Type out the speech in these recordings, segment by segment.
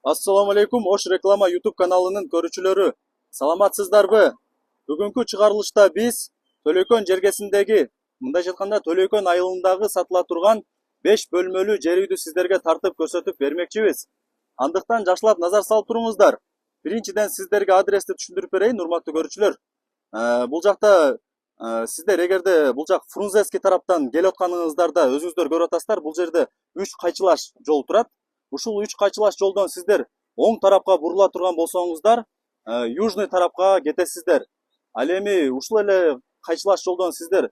Assalamu alaikum, Oş Reklama YouTube kanalının görücülörü. Саламатсыздарбы? Бүгүнкү чыгарылышта биз Төлөкөн жергесиндеги, мындайча айтканда Төлөкөн айылындагы сатыла турган 5 бөлмөлүү жер үйдү сиздерге тартып көрсөтүп бермекчибиз. Андыктан жакшылап назар салып туруңуздар. Биринчиден сиздерге адрести түшүндүрүп берейин, урматтуу көрүүчүлөр. Бул жакта сиздер эгерде бул жак Фрунзенский тараптан келип атканыңыздарда өзүңүздөр көрүп атасыздар, бул жерде 3 кайчылаш жол турат. Ушул 3 кайчылаш жолдон сиздер оң тарапка бурула турган болсоңуздар, южный тарапка кетесиздер. Ал эми ушул эле кайчылаш жолдон сиздер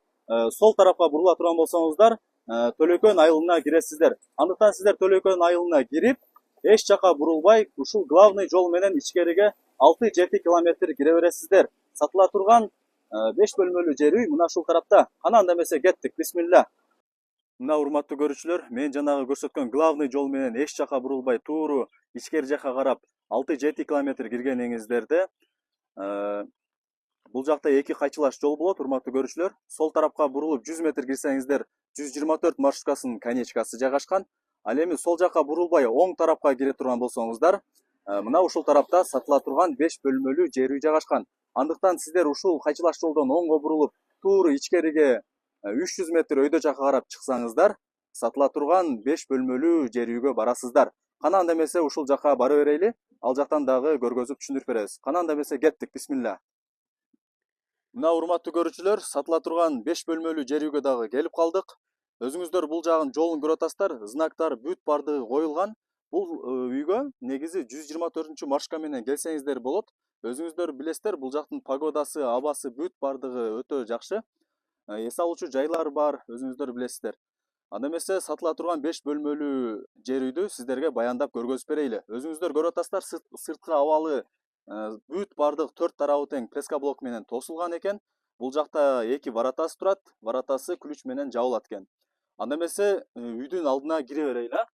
сол тарапка бурула турган болсоңуздар, Төлөкөн айылына киресиздер. Андыктан сиздер Төлөкөн айылына кирип, эч жака бурулбай, ушул главный жол менен ичкериге 6-7 километр кире бересиздер. Сатыла турган 5 бөлмөлүү жер үй мына ушул тарапта. Кана анда эмесе кеттик. Бисмилла. Мына урматтуу көрүүчүлөр, мен жанагы көрсөткөн главный жол менен эч жака бурулбай, тууру ичкери жака карап 6-7 километр киргениңиздерде бул жакта 2 кайчылаш жол болот, урматтуу көрүүчүлөр. Сол тарапка бурулуп 100 метр кирсеңиздер, 124 маршруткасынын конечкасы жайгашкан. Ал эми сол жака бурулбай оң тарапка кире турган болсоңуздар, мына ушул тарапта сатыла турган 5 бөлмөлүү жер үй жайгашкан. Андыктан сиздер ушул кайчылаш жолдон оңго бурулуп, тууру ичкериге 300 метр өйдө жака карап чыксаңыздар, сатыла турган 5 бөлмөлүү жер үйгө барасыздар. Кана анда эмесе ушул жака бара берейли, ал жактан дагы көргөзүп түшүндүрүп беребиз. Кана анда эмесе кеттик, бисмилла. Мына урматтуу көрүүчүлөр, сатыла турган 5 бөлмөлүү жер үйгө дагы келип калдык. Өзүңүздөр бул жагын жолун көрүп атасыздар, знактар бүт бардыгы коюлган. Бул үйгө негизи 124-маршрутка менен келсеңиздер болот. Өзүңүздөр билесиздер, бул жактын погодасы, абасы бүт бардыгы өтө жакшы. Эс алуучу жайлар бар, өзүңүздөр билесиздер. Анда эмесе сатыла турган 5 бөлмөлүү жер үйдү сиздерге баяндап көргөзүп берейли. Өзүңүздөр көрүп атасыздар, сырткы абалы бүт бардык 4 тарабы тең преска блок менен тосулган экен. Бул жакта 2 воротасы турат, воротасы ключ менен жабылат экен. Анда эмесе үйдүн алдына кире берейли.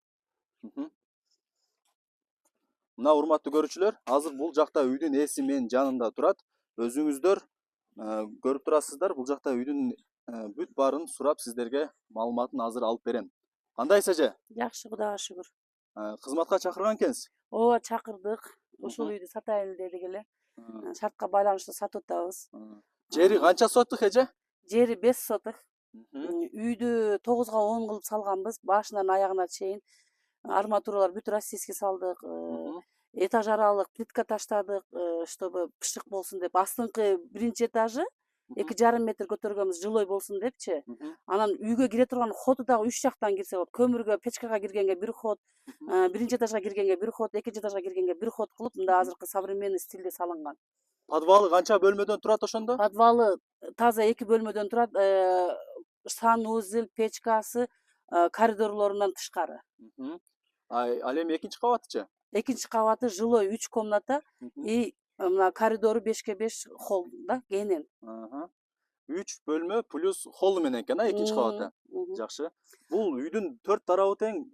Мына урматтуу көрүүчүлөр, азыр бул жакта үйдүн ээси менин жанымда турат. Өзүңүздөр көрүп турасыздар, бул жакта үйдүн бүт баарын сурап сиздерге маалыматын азыр алып берем. Кандайсыз эже? Жакшы, Кудайга шүгүр. Кызматка чакырган экенсиз. Ооба, чакырдык. Ушул үйдү сатайын дедик эле. Шартка байланыштуу сатып атабыз. Жери канча сотук эже? Жери 5 сотук. Үйдү 9га 10 кылып салганбыз, башынан аягына чейин. Арматуралар бүт российский салдык. Этаж аралык плитка таштадык, чтобы пышык болсун деп. Астыңкы биринчи этажы 2,5 метр көтөргөнбүз, жилой болсун депчи. Анан үйгө кире турган ходу дагы 3 жактан кирсе болот. Көмүргө, печкага киргенге бир ход, биринчи этажга киргенге бир ход, экинчи этажга киргенге бир ход кылып, мында азыркы современный стилде салынган. Подвалы канча бөлмөдөн турат ошондо? Подвалы таза 2 бөлмөдөн турат. Санузел, печкасы, коридорлорунан тышкары. Ал эми экинчи кабатычы? Экинчи кабаты жилой 3 комната и мына коридору 5ке5 холл да, кенен. 3 бөлмө плюс холл менен экен, экинчи кабаты. Жакшы. Бул үйдүн 4 тарабы тең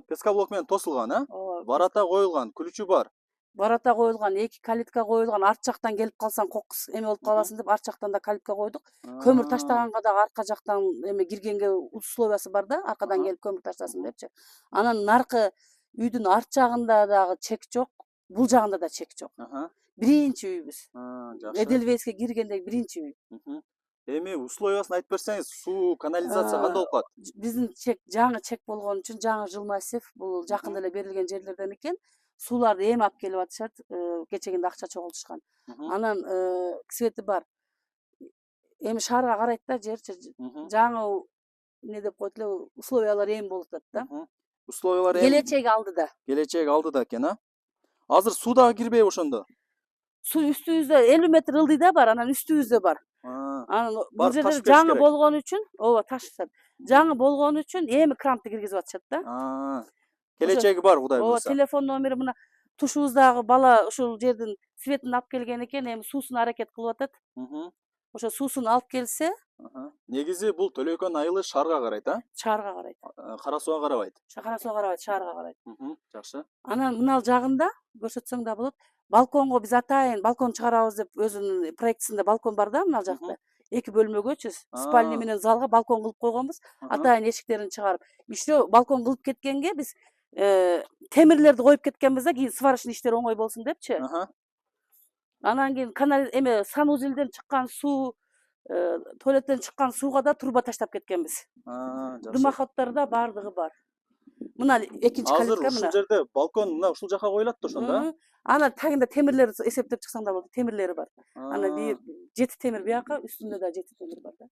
песка блок менен тосулган, Ворота коюлган, ключу бар. Ворота коюлган, 2 калитка коюлган. Арт жактан келип калсаң кокус эме болуп каласың деп арт жактан да калитка койдук. Көмүр таштаганга дагы арка жактан эме киргенге условиясы бар да, аркадан келип көмүр таштасын депчи. Анан наркы үйдүн арт жагында дагы чек жок, бул жагында да чек жок. Биринчи үйбүз. Эдельвейске киргендеги биринчи үй. Эми условиясын айтып берсеңиз, суу, канализация кандай болуп калат? Биздин чек жаңы чек болгон үчүн, жаңы жилмассив, бул жакында эле берилген жерлерден экен. Сууларды эми алып келип атышат, кечегинде акча чогултушкан. Анан свети бар. Эми шаарга карайт да жерчи. Жаңы эмне деп койт эле, условиялар эми болуп атат да. Условиялар келечеги алдыда. Келечеги алдыда экен, Азыр суу дагы кирбейби ошондо? Суу үстүбүздө 50 метр ылдый да бар, анан үстүбүздө бар. Анан бул жерде жаңы болгон үчүн, ооба, ташышат. Жаңы болгон үчүн эми кранты киргизип атышат да. Келечеги бар, Кудай буйруса. Ооба, телефон номери мына тушубуздагы бала ушул жердин светин алып келген экен, эми суусун аракет кылып атат. Ошо суусун алып келсе, негизи бул Төлөкөн айылы шаарга карайт, Шаарга карайт. Кара сууга карабайт. Кара сууга карабайт, шаарга карайт. Жакшы. Анан мына жагында көрсөтсөң да болот. Балконго биз атайын балкон чыгарабыз деп өзүнүн проектисинде балкон бар да, мына жакта. 2 бөлмөгөчү спальня менен залга балкон кылып койгонбуз. Атайын эшиктерин чыгарып. Еще балкон кылып кеткенге биз темирлерди коюп кеткенбиз да, кийин сварочный иштер оңой болсун депчи. Аха. Анан кийин санузелден чыккан суу, туалеттен чыккан сууга да труба таштап кеткенбиз. Жакшы. Дымоходдор да бардыгы бар. Мына экинчи Азыр калитка ушул мына. жерде балкон мына ушул жака коюлат да ошондо. Анан тагында темирлер эсептеп чыксаң да болот. Темирлери бар. Ана А. 7 темир бияка, үстүндө да 7 темир бар да.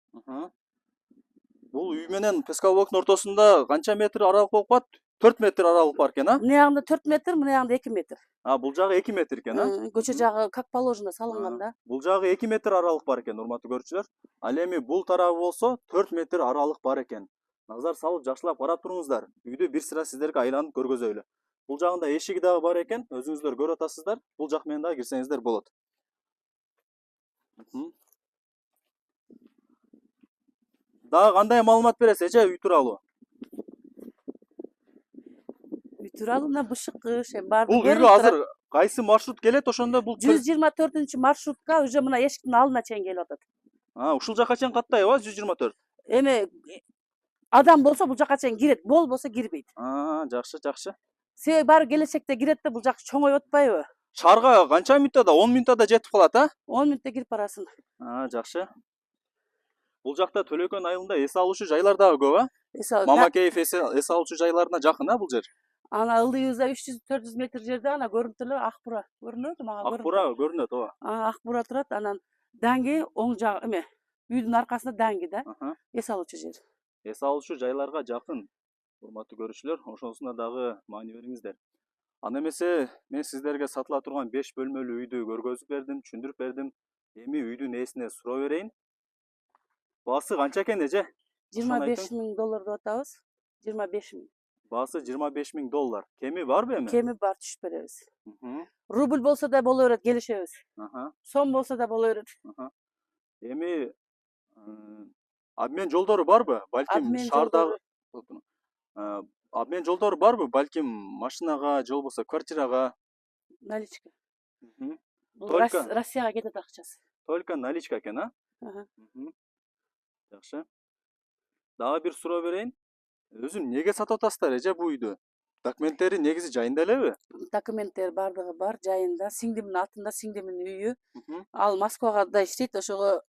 Бул үй менен пескоблоктун ортосунда канча метр аралык болуп калат? 4 метр аралык бар экен, а? Мына ягында 4 метр, мына ягында 2 метр. Бул жагы 2 метр экен, а? Көчө жагы как положено салынган да. Бул жагы 2 метр аралык бар экен, урматтуу көрүүчүлөр. Ал эми бул тарабы болсо 4 метр аралык бар экен. Назар салып жакшылап карап туруңуздар. Үйдү бир сыра сиздерге айланып көргөзөйлү. Бул жагында эшиги дагы бар экен, өзүңүздөр көрүп атасыздар. Бул жак менен дагы кирсеңиздер болот. Дагы кандай маалымат бересиз, эже, үй тууралуу? Үй тууралуу мына бышыкы, баардыгы Бул үйгө азыр кайсы маршрут келет, ошондо бул 124-маршрутка уже мына эшиктин алдына чейин келип атат. Ушул жака чейин каттайбы 124? Адам болсо бул жака чейин кирет, болбосо кирбейт. Жакшы. Себеби баары келечекте кирет да, бул жак чоңоюп атпайбы? Шаарга канча мүнөттө, 10 мүнөттө жетип калат, а? 10 мүнөттө кирип барасың. Жакшы. Бул жакта Төлөкөн айылында эс алуучу жайлар дагы көп, а? Эс Мамакеев эс алуучу жайларына жакын, а бул жер? Ана ылдыйыбызда 300-400 метр жерде ана көрүнүп эле ак бура. Көрүнөбү мага? Ак бура көрүнөт, ооба. Ак бура турат, анан даңги оң жак үйдүн аркасында даңги да. Эс алуучу жер. Эс алуучу жайларга жакын, урматтуу көрүүчүлөр, ошонусуна дагы маани бериңиздер. Анда эмесе мен сиздерге сатыла турган 5 бөлмөлүү үйдү көргөзүп бердим, түшүндүрүп бердим. Эми үйдүн ээсине суроо берейин. Баасы канча экен, эже? $25,000 деп атабыз. 25 000. Баасы $25,000. Кеми барбы эми? Кеми бар, түшүп беребиз. Рубль болсо да боло берет, келишебиз. Сом болсо да боло берет. Эми обмен жолдору барбы? Балким шаардагы обмен жолдору барбы? Балким машинага же болбосо квартирага? Наличка. Только Россияга кетет акчасы. Только наличка экен, а? Жакшы. Дагы бир суроо берейин. Өзүн неге сатып атасыздар, эже, бул үйдү? Документтери негизи жайында элеби? Документтер бардыгы бар, жайында. Сиңдимдин атында, сиңдимдин үйү. Ал Москвага да иштейт, ошого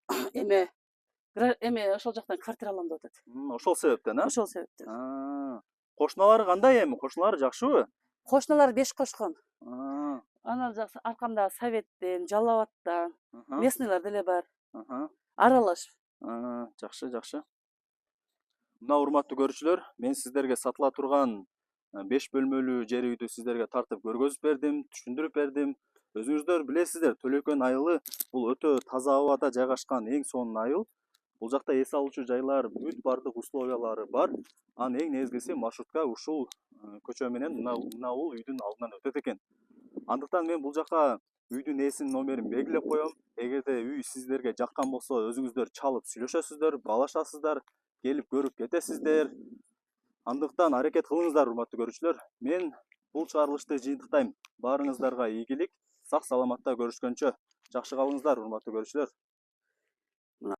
ошол жактан квартира алам деп атат. Ошол себептен, а? Ошол себептен. Кошуналары кандай эми? Кошуналары жакшыбы? Кошуналар 5 кошкон. Анан аркамдагы советтен, Жалал Абадтан, местныйлар деле бар. Аралаш. Жакшы. Мына урматтуу көрүүчүлөр, мен сиздерге сатыла турган 5 бөлмөлүү жер үйдү сиздерге тартып көргөзүп бердим, түшүндүрүп бердим. Өзүңүздөр билесиздер, Төлөкөн айылы бул өтө таза абада жайгашкан эң сонун айыл. Бул жакта эс алуучу жайлар, бүт бардык условиялары бар. Анын эң негизгиси маршрутка ушул көчө менен мына бул үйдүн алдынан өтөт экен. Андыктан мен бул жака үйдүн ээсинин номерин белгилеп коем. Эгерде үй сиздерге жаккан болсо, өзүңүздөр чалып сүйлөшөсүздөр, баалашасыздар, келип көрүп кетесиздер. Андыктан аракет кылыңыздар, урматтуу көрүүчүлөр. Мен бул чыгарылышты жыйынтыктайм. Баарыңыздарга ийгилик, сак саламатта көрүшкөнчө жакшы калыңыздар, урматтуу көрүүчүлөр.